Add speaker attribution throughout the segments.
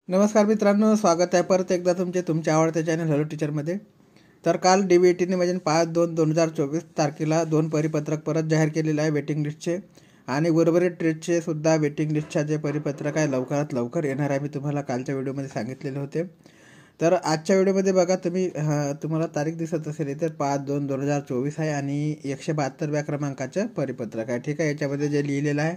Speaker 1: नमस्कार मित्रांनो, स्वागत आहे परत एकदा तुमच्या आवडत्या चॅनल हॅलो टीचरमध्ये. तर काल DBETने म्हणजे 5/2/2024 तारखेला 2 परिपत्रक परत जाहीर केलेले आहे वेटिंग लिस्टचे, आणि उर्वरित ट्रेडचे सुद्धा वेटिंग लिस्टच्या जे परिपत्रक आहे लवकरात लवकर येणार आहे. मी तुम्हाला कालच्या व्हिडिओमध्ये सांगितलेले होते. तर आजच्या व्हिडिओमध्ये बघा तुम्हाला तारीख दिसत असेल इथे 5/2/2024 आहे आणि 172व्या क्रमांकाचं परिपत्रक आहे. ठीक आहे, याच्यामध्ये जे लिहिलेलं आहे,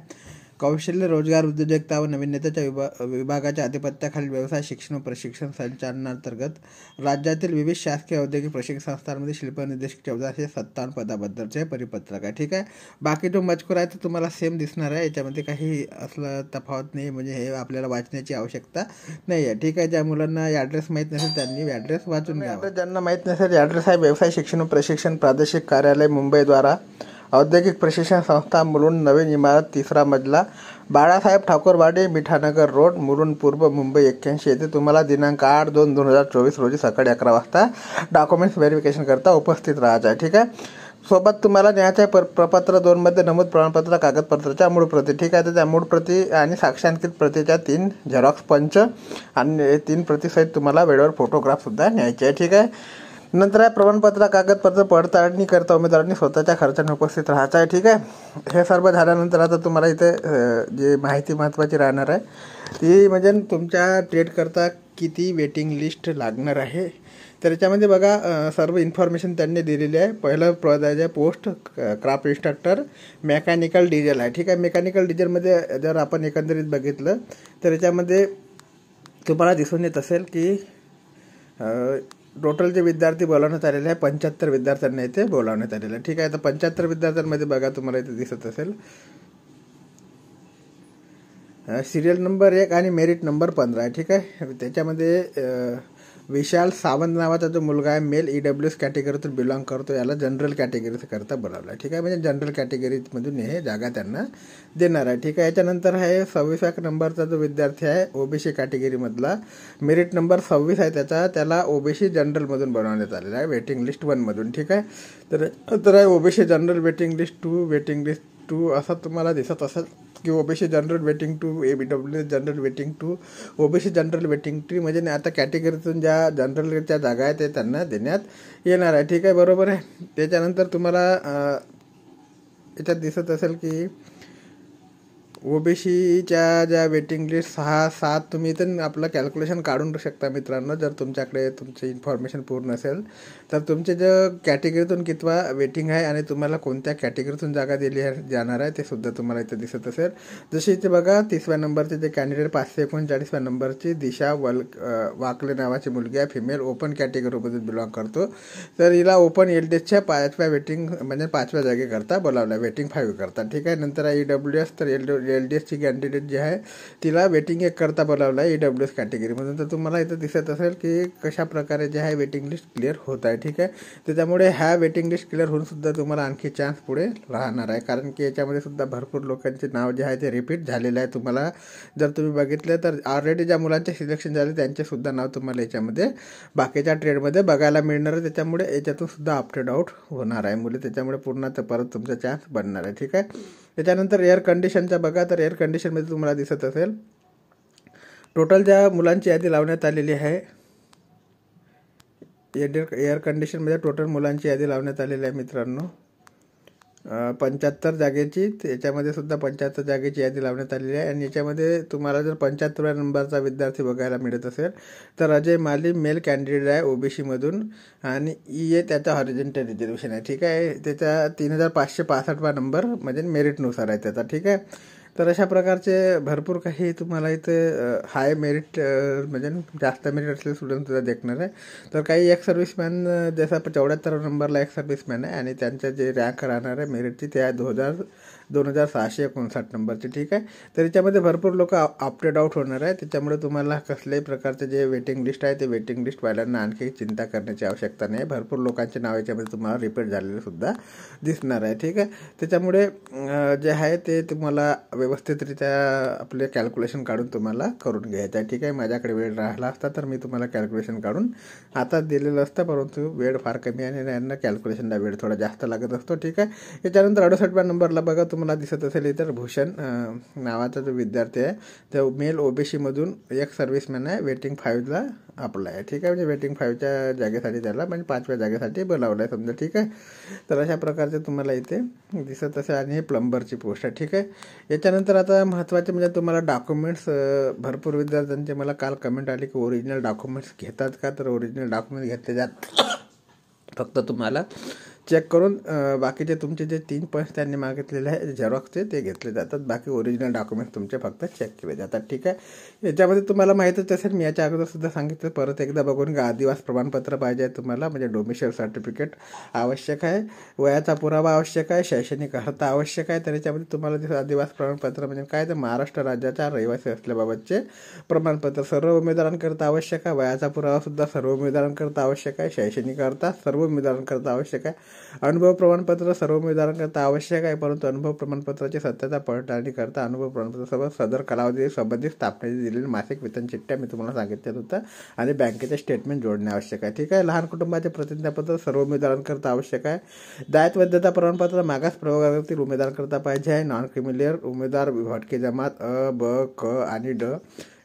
Speaker 1: कौशल्य रोजगार उद्योजकता व नवीनतेच्या विभागाच्या अधिपत्याखालील व्यवसाय शिक्षण व प्रशिक्षण संचालनांतर्गत राज्यातील विविध शासकीय औद्योगिक प्रशिक्षण संस्थांमध्ये शिल्पनिर्देशक 1457 पदाबद्दलचे परिपत्रक आहे. ठीक आहे, बाकी जो मजकूर आहे तो तुम्हाला सेम दिसणार आहे. याच्यामध्ये काही असलं तफावत नाही, म्हणजे हे आपल्याला वाचण्याची आवश्यकता नाही आहे. ठीक आहे, ज्या मुलांना ॲड्रेस माहीत नसेल त्यांनी ॲड्रेस वाचून घ्यावा. ज्यांना माहीत नसेल, ॲड्रेस आहे व्यवसाय शिक्षण व प्रशिक्षण प्रादेशिक कार्यालय मुंबई द्वारा औद्योगिक प्रशिक्षण संस्था मुलुंड, नवीन इमारत, 3रा मजला, बाळासाहेब ठाकूरवाडी, मिठानगर रोड, मुलुंड पूर्व, मुंबई 81 येथे तुम्हाला दिनांक 8/2/2024 रोजी सकाळी 11 वाजता डॉक्युमेंट्स व्हेरिफिकेशन करता उपस्थित राहायचं आहे. ठीक आहे, सोबत तुम्हाला न्यायाच्या प्रपत्र 2मध्ये नमूद प्रमाणपत्र कागदपत्राच्या मूळ प्रती. ठीक आहे, तर त्या मूळ प्रती आणि साक्षांकित प्रतीच्या 3 झेरॉक्स पंच आणि 3 प्रतीसहित तुम्हाला वेळेवर फोटोग्राफसुद्धा न्यायचे आहे. ठीक आहे, नंतर आहे प्रमाणपत्र कागदपत्र पडताळणी करता उमेदवारांनी स्वतःच्या खर्चाने उपस्थित राहायचं आहे. ठीक आहे, हे सर्व झाल्यानंतर आता तुम्हाला इथे जे माहिती महत्त्वाची राहणार आहे ती म्हणजे तुमच्या ट्रेडकरता किती वेटिंग लिस्ट लागणार आहे. तर याच्यामध्ये बघा सर्व इन्फॉर्मेशन त्यांनी दिलेली आहे. पहिलं पद आहे post craft instructor mechanical diesel आहे. ठीक आहे, मेकॅनिकल डिझेलमध्ये जर आपण एकंदरीत बघितलं तर याच्यामध्ये तुम्हाला दिसून येत असेल की टोटल जे विद्यार्थी बोलावण्यात आलेले आहे 75 विद्यार्थ्यांना इथे बोलावण्यात आलेलं आहे. ठीक आहे, तर 75 विद्यार्थ्यांमध्ये बघा तुम्हाला इथे दिसत असेल सिरियल नंबर 1 आणि मेरिट नंबर 15 आहे. ठीक आहे, त्याच्यामध्ये विशाल सावंत नावाचा जो मुलगा आहे, मेल EWS कॅटेगरीतून बिलॉंग करतो, याला जनरल कॅटेगरी करता बोलावला आहे. ठीक आहे, म्हणजे जनरल कॅटेगरीमधून हे जागा त्यांना देणार आहे. ठीक आहे, याच्यानंतर आहे 26व्या नंबरचा जो विद्यार्थी आहे OBC कॅटेगरीमधला, मेरिट नंबर 26 आहे त्याला OBC जनरलमधून बनवण्यात आलेला आहे वेटिंग लिस्ट 1मधून. ठीक आहे, तर आहे OBC general waiting list 2, waiting list 2 असं तुम्हाला दिसत असेल की OBC general waiting 2, ABWS general waiting 2, OBC general waiting 3, म्हणजे आता कॅटेगरीतून ज्या जनरलच्या जागा आहे ते त्यांना देण्यात येणार आहे. ठीक आहे, बरोबर आहे. त्याच्यानंतर तुम्हाला याच्यात दिसत असेल की OBCच्या ज्या वेटिंग लिस्ट 6-7 तुम्ही इथं आपलं कॅल्क्युलेशन काढून शकता मित्रांनो. जर तुमच्याकडे तुमची इन्फॉर्मेशन पूर्ण असेल तर तुमचे जे कॅटेगरीतून कितवा वेटिंग आहे आणि तुम्हाला कोणत्या कॅटेगरीतून जागा दिली जाणार आहे ते सुद्धा तुम्हाला इथं दिसत असेल. जशी इथे बघा 30व्या नंबरचे जे कॅन्डिडेट 539व्या नंबरची दिशा वाकले नावाची मुलगी आहे, फिमेल, ओपन कॅटेगरीमधून बिलॉंग करतो. तर हिला ओपन LDSच्या 5व्या वेटिंग म्हणजे 5व्या जागेकरता बोलावला, वेटिंग 5 करता. ठीक आहे, नंतर EWS तर LDSची कॅन्डिडेट जी आहे तिला वेटिंग 1 करता बोलावला आहे EWS कॅटेगरीमधून. तर तुम्हाला इथं दिसत असेल की कशा प्रकारे जे आहे वेटिंग लिस्ट क्लिअर होत आहे. ठीक आहे, त्याच्यामुळे ह्या वेटिंग लिस्ट क्लिअर होऊन सुद्धा तुम्हाला आणखी चान्स पुढे राहणार आहे, कारण की याच्यामध्ये सुद्धा भरपूर लोकांचे नाव जे आहे ते रिपीट झालेलं आहे. तुम्हाला जर तुम्ही बघितलं तर ऑलरेडी ज्या मुलांचे सिलेक्शन झाले त्यांचे सुद्धा नाव तुम्हाला याच्यामध्ये बाकीच्या ट्रेडमध्ये बघायला मिळणार आहे. त्याच्यामुळे याच्यातून सुद्धा अपडेट आउट होणार आहे मुले, त्याच्यामुळे पुन्हा परत तुमचा चान्स बनणार आहे. ठीक आहे, त्याच्यानंतर एअर कंडिशनचा बघा, तर एअर कंडिशनमध्ये तुम्हाला दिसत असेल टोटल ज्या मुलांची यादी लावण्यात आलेली आहे, एअर कंडिशनमध्ये टोटल मुलांची यादी लावण्यात आलेली आहे मित्रांनो 75 जागेची. याच्यामध्ये सुद्धा 75 जागेची यादी लावण्यात आलेली आहे. आणि याच्यामध्ये तुम्हाला जर 75व्या नंबरचा विद्यार्थी बघायला मिळत असेल तर अजय माली, मेल कॅन्डिडेट आहे OBCमधून, आणि EA त्याचा हॉरिझॉन्टल रिझर्वेशन आहे. ठीक आहे, त्याचा 3565 नंबर म्हणजे मेरिटनुसार आहे त्याचा. ठीक आहे, तर अशा प्रकारचे भरपूर काही तुम्हाला इथे हाय मेरिट म्हणजे जास्त मेरिट असलेले स्टुडंटसुद्धा देखणार आहे. तर काही एक सर्व्हिसमॅन जसा 74 नंबरला एक सर्व्हिसमॅन आहे आणि त्यांच्या जे रँक राहणार आहे मेरिटची ते आहे 2659 नंबरची. ठीक आहे, तर याच्यामध्ये भरपूर लोक अपडेट आउट होणार आहे. त्याच्यामुळे तुम्हाला कसल्याही प्रकारचे जे वेटिंग लिस्ट आहे ते वेटिंग लिस्ट वाल्यांना आणखी चिंता करण्याची आवश्यकता नाही. भरपूर लोकांचे नाव याच्यामध्ये तुम्हाला रिपीट झालेले सुद्धा दिसणार आहे. ठीक आहे, त्याच्यामुळे जे आहे ते तुम्हाला व्यवस्थितरित्या आपले कॅल्क्युलेशन काढून तुम्हाला करून घ्यायचं आहे. ठीक आहे, माझ्याकडे वेळ राहिला असता तर मी तुम्हाला कॅल्क्युलेशन काढून आता दिलेलं असतं, परंतु वेळ फार कमी आहे आणि यांना कॅल्क्युलेशनला वेळ थोडा जास्त लागत असतो. ठीक आहे, याच्यानंतर 68व्या नंबरला बघा तुम्हाला दिसत असेल इतर भूषण नावाचा जो विद्यार्थी आहे तो मेल OBC-मधून एक सर्व्हिसमॅन आहे, वेटिंग 5ला आपला आहे. ठीक आहे, म्हणजे वेटिंग 5च्या जागेसाठी त्याला म्हणजे 5व्या जागेसाठी बोलावलं आहे समजा. ठीक आहे, तर अशा प्रकारचे तुम्हाला इथे दिसत असेल आणि हे प्लंबरची पोस्ट आहे. ठीक आहे, याच्यानंतर आता महत्त्वाचे म्हणजे तुम्हाला डॉक्युमेंट्स भरपूर विद्यार्थ्यांचे मला काल कमेंट आली की ओरिजिनल डॉक्युमेंट्स घेतात का, तर ओरिजिनल डॉक्युमेंट्स घेतले जात फक्त तुम्हाला चेक करून बाकीचे तुमचे जे 3 पॉईंट्स त्यांनी मागितलेले आहे झेरॉक्सचे ते घेतले जातात. बाकी ओरिजिनल डॉक्युमेंट्स तुमचे फक्त चेक केले जातात. ठीक आहे, याच्यामध्ये तुम्हाला माहीतच असेल, मी याच्या अगोदर सुद्धा सांगितलं, परत एकदा बघून का आदिवास प्रमाणपत्र पाहिजे आहे तुम्हाला, म्हणजे डोमिसाईल सर्टिफिकेट आवश्यक आहे, वयाचा पुरावा आवश्यक आहे, शैक्षणिक अर्हता आवश्यक आहे. तर याच्यामध्ये तुम्हाला आदिवास प्रमाणपत्र म्हणजे काय, तर महाराष्ट्र राज्याच्या रहिवासी असल्याबाबतचे प्रमाणपत्र सर्व उमेदवारांकरता आवश्यक आहे, वयाचा पुरावासुद्धा सर्व उमेदवारांकरता आवश्यक आहे, शैक्षणिक अर्हता सर्व उमेदवारांकरता आवश्यक आहे, अनुभव प्रमाणपत्र सर्व उमेदवारांकरता आवश्यक आहे. परंतु अनुभव प्रमाणपत्राची सत्यता पडताळणी करता अनुभव प्रमाणपत्रासोबत सदर कालावधी संबंधित स्थापनेची दिलेली मासिक वेतन चिठ्ठ्या मी तुम्हाला सांगितलं होतं आणि बँकेचे स्टेटमेंट जोडणे आवश्यक आहे. ठीक आहे, लहान कुटुंबाचे प्रतिज्ञापत्र सर्व उमेदवारांकरता आवश्यक आहे. दायित्वबद्धता प्रमाणपत्र मागास प्रवर्गातील उमेदवारांकरता पाहिजे आहे. नॉन क्रिमिलियर उमेदवार, भटके जमात अ, ब, क आणि ड,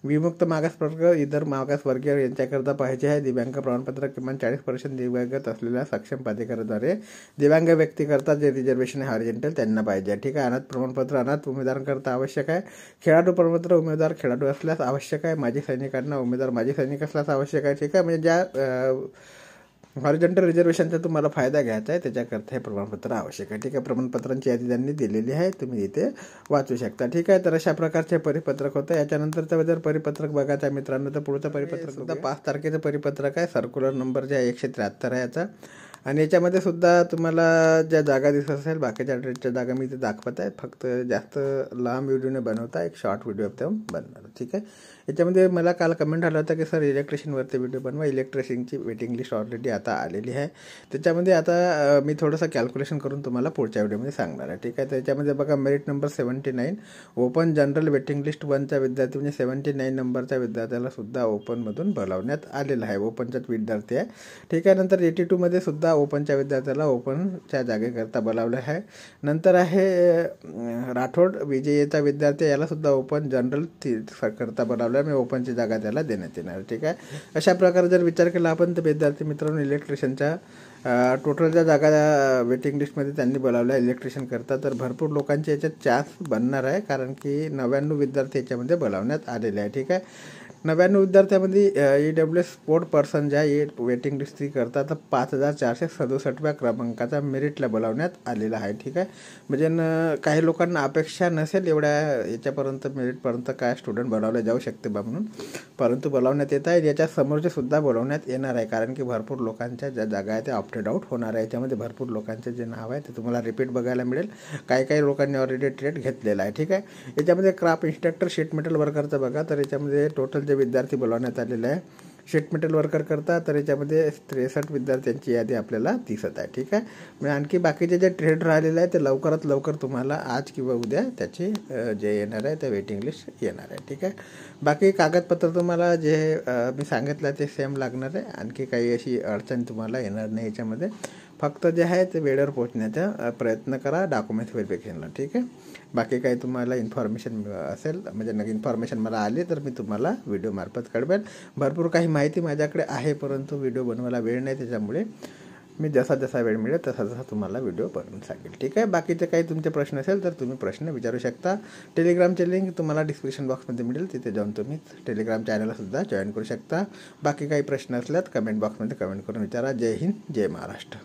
Speaker 1: विमुक्त मागास प्रवर्ग, इतर मागासवर्गीय यांच्याकरता पाहिजे आहे. दिव्यांग प्रमाणपत्र किमान 40% दिव्यांगत असलेल्या सक्षम प्राधिकाराद्वारे दिव्यांग व्यक्तीकरता जे रिझर्वेशन आहे हॉरिझॉन्टल त्यांना पाहिजे. ठीक आहे, अनाथ प्रमाणपत्र अनाथ उमेदवारांकरता आवश्यक आहे. खेळाडू प्रमाणपत्र उमेदवार खेळाडू असल्यास आवश्यक आहे. माजी सैनिकांना उमेदवार माजी सैनिक असल्यास आवश्यक आहे. ठीक आहे, म्हणजे ज्या हॉरिझॉन्टल रिझर्वेशनचा तुम्हाला फायदा घ्यायचा आहे त्याच्याकरता हे प्रमाणपत्र आवश्यक आहे. ठीक आहे, प्रमाणपत्रांची यादी त्यांनी दिलेली आहे, तुम्ही इथे वाचू शकता. ठीक आहे, तर अशा प्रकारचे परिपत्रक होतं. याच्यानंतरचं जर परिपत्रक बघायचं आहे मित्रांनो, तर पुढचं परिपत्रक सुद्धा 5 तारखेचं परिपत्रक आहे. सर्क्युलर नंबर जे आहे 173 आहे याचा. आणि याच्यामध्ये सुद्धा तुम्हाला ज्या जागा दिसत असेल बाकीच्या ट्रेडच्या जागा मी इथे दाखवत आहे, फक्त जास्त लांब व्हिडिओ न बनवता एक शॉर्ट व्हिडिओ बनणार. ठीक आहे, याच्यामध्ये मला काल कमेंट आला होता की सर इलेक्ट्रिशियनवरती व्हिडिओ बनवा. इलेक्ट्रिशियनची वेटिंग लिस्ट ऑलरेडी आता आलेली आहे. त्याच्यामध्ये आता मी थोडंसं कॅल्क्युलेशन करून तुम्हाला पुढच्या व्हिडिओमध्ये सांगणार आहे. ठीक आहे, त्याच्यामध्ये बघा merit number 79 open general waiting list 1चा विद्यार्थी म्हणजे 79 नंबरच्या विद्यार्थ्याला सुद्धा ओपनमधून बोलावण्यात आलेलं आहे, ओपनचाच विद्यार्थी आहे. ठीक आहे, नंतर 82मध्ये सुद्धा ओपनच्या विद्यार्थ्याला ओपनच्या जागेकरता बोलावलं आहे. नंतर आहे राठोड विजयचा विद्यार्थी, याला सुद्धा ओपन जनरल करता बोलावलं आहे, मी ओपनची जागा त्याला देण्यात येणार. ठीक आहे, अशा प्रकारे जर विचार केला आपण तर विद्यार्थी मित्रांनो इलेक्ट्रिशियनच्या टोटलच्या जागा वेटिंग लिस्टमध्ये त्यांनी बोलावल्या इलेक्ट्रिशियन करता, तर भरपूर लोकांचे याच्यात चान्स बनणार आहे, कारण की 99 विद्यार्थी याच्यामध्ये बोलावण्यात आलेले आहे. ठीक आहे, 99 विद्यार्थ्यामध्ये EWS स्पोर्ट पर्सन ज्या वेटिंग लिस्ट ती करता तर 5467व्या क्रमांकाचा मेरिटला बोलावण्यात आलेला आहे. ठीक आहे, म्हणजे काही लोकांना अपेक्षा नसेल एवढ्या याच्यापर्यंत मेरिटपर्यंत काय स्टुडंट बोलावले जाऊ शकते बा म्हणून, परंतु बोलावण्यात येत आहे. याच्या समोरचे सुद्धा बोलावण्यात येणार आहे, कारण की भरपूर लोकांच्या ज्या जागा आहे त्या ऑप्टेड आउट होणार आहे. याच्यामध्ये भरपूर लोकांचे जे नाव आहे ते तुम्हाला रिपीट बघायला मिळेल. काही लोकांनी ऑलरेडी ट्रेड घेतलेला आहे. ठीक आहे, याच्यामध्ये क्राफ्ट इन्स्ट्रक्टर शीट मेटल वर्करचं बघा, तर याच्यामध्ये टोटल विद्यार्थी बोलावण्यात आलेले आहे शीट मेटल वर्कर करता, तर याच्यामध्ये 63 विद्यार्थ्यांची यादी आपल्याला दिसत आहे. ठीक आहे, म्हणजे आणखी बाकीचे जे ट्रेड राहिलेले आहे ते लवकरात लवकर तुम्हाला आज किंवा उद्या त्याची जे येणार आहे त्या वेटिंग लिस्ट येणार आहे. ठीक आहे, बाकी कागदपत्र तुम्हाला जे मी सांगितलं ते सेम लागणार आहे, आणखी काही अशी अडचण तुम्हाला येणार नाही याच्यामध्ये. फक्त जे आहे ते वेळेवर पोहोचण्याचा प्रयत्न करा डॉक्युमेंट्स व्हेरिफिकेशनला. ठीक आहे, बाकी काही तुम्हाला इन्फॉर्मेशन असेल म्हणजे इन्फॉर्मेशन मला आली तर मी तुम्हाला व्हिडिओमार्फत कळवेल. भरपूर काही माहिती माझ्याकडे आहे, परंतु व्हिडिओ बनवायला वेळ नाही, त्याच्यामुळे मी जसा वेळ मिळेल तसा तुम्हाला व्हिडिओ बनवून सांगेल. ठीक आहे, बाकीचे काही तुमचे प्रश्न असेल तर तुम्ही प्रश्न विचारू शकता. टेलिग्रामचे लिंक तुम्हाला डिस्क्रिप्शन बॉक्समध्ये मिळेल, तिथे जाऊन तुम्ही टेलिग्राम चॅनलसुद्धा जॉईन करू शकता. बाकी काही प्रश्न असल्यास कमेंट बॉक्समध्ये कमेंट करून विचारा. जय हिंद, जय महाराष्ट्र.